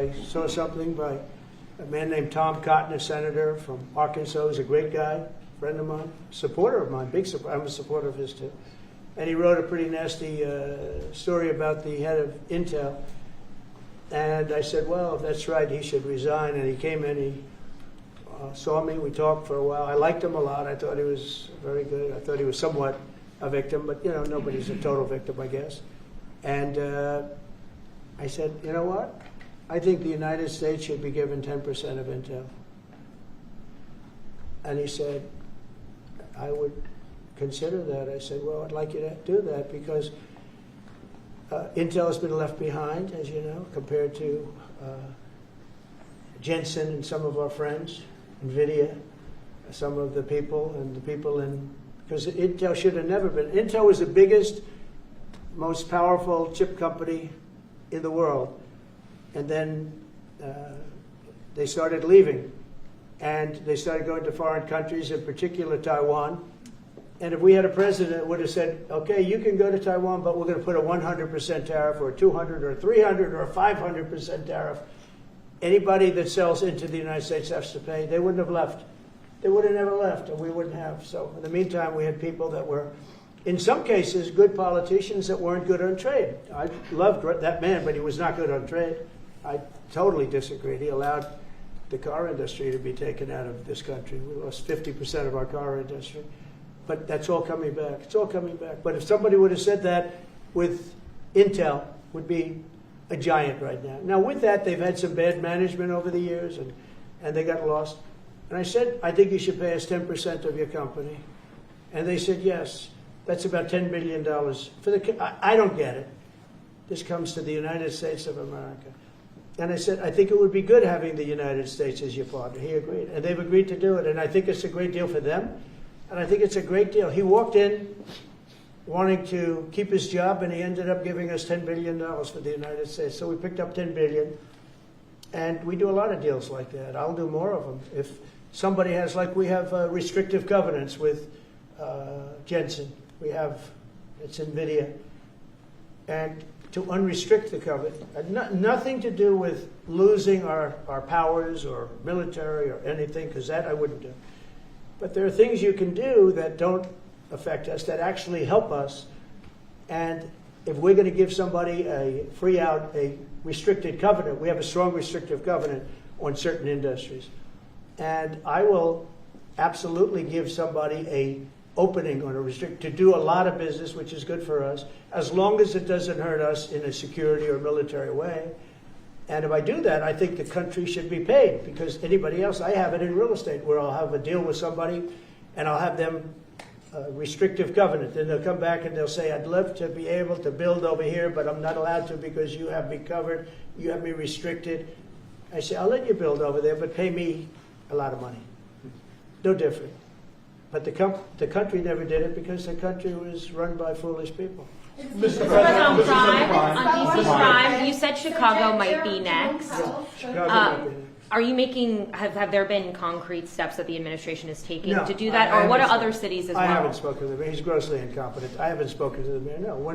I saw something by a man named Tom Cotton, a senator from Arkansas. He's a great guy, friend of mine, supporter of mine, big supporter. I'm a supporter of his too. And he wrote a pretty nasty story about the head of Intel. And I said, well, if that's right, he should resign. And he came in, he saw me, we talked for a while. I liked him a lot. I thought he was very good. I thought he was somewhat a victim, but you know, nobody's a total victim, I guess. And I said, you know what? I think the United States should be given 10% of Intel. And he said, I would consider that. I said, well, I'd like you to do that because Intel has been left behind, as you know, compared to Jensen and some of our friends, NVIDIA, some of the people, and the people in, because Intel should have never been. Intel was the biggest, most powerful chip company in the world. And then they started leaving. And they started going to foreign countries, in particular Taiwan. And if we had a president that would have said, okay, you can go to Taiwan, but we're going to put a 100% tariff or a 200 or a 300 or a 500% tariff, anybody that sells into the United States has to pay. They wouldn't have left. They would have never left, and we wouldn't have. So in the meantime, we had people that were, in some cases, good politicians that weren't good on trade. I loved that man, but he was not good on trade. I totally disagreed. He allowed the car industry to be taken out of this country. We lost 50% of our car industry. But that's all coming back. It's all coming back. But if somebody would have said that with Intel, would be a giant right now. Now, with that, they've had some bad management over the years, and they got lost. And I said, I think you should pay us 10% of your company. And they said, yes. That's about $10 billion. I don't get it. This comes to the United States of America. And I said, I think it would be good having the United States as your partner. He agreed. And they've agreed to do it. And I think it's a great deal for them. And I think it's a great deal. He walked in wanting to keep his job, and he ended up giving us $10 billion for the United States. So we picked up $10 billion. And we do a lot of deals like that. I'll do more of them. If somebody has, like we have restrictive covenants with Jensen. We have, it's NVIDIA. And to unrestrict the covenant, nothing to do with losing our powers or military or anything, because that I wouldn't do. But there are things you can do that don't affect us, that actually help us. And if we're going to give somebody a free out, a restricted covenant, we have a strong restrictive covenant on certain industries. And I will absolutely give somebody a opening on a restrict to do a lot of business, which is good for us, as long as it doesn't hurt us in a security or military way. And if I do that, I think the country should be paid, because anybody else, I have it in real estate where I'll have a deal with somebody and I'll have them restrictive covenant. Then they'll come back and they'll say, I'd love to be able to build over here, but I'm not allowed to because you have me covered, you have me restricted. I say, I'll let you build over there, but pay me a lot of money. No different. But the country never did it because the country was run by foolish people. Mr. President, on DC Prime, you said Chicago might be next. Chicago might be next. Are you making, have there been concrete steps that the administration is taking No, to do that? I or what are haven't other cities as well? I haven't spoken to the mayor. He's grossly incompetent. I haven't spoken to the mayor, no.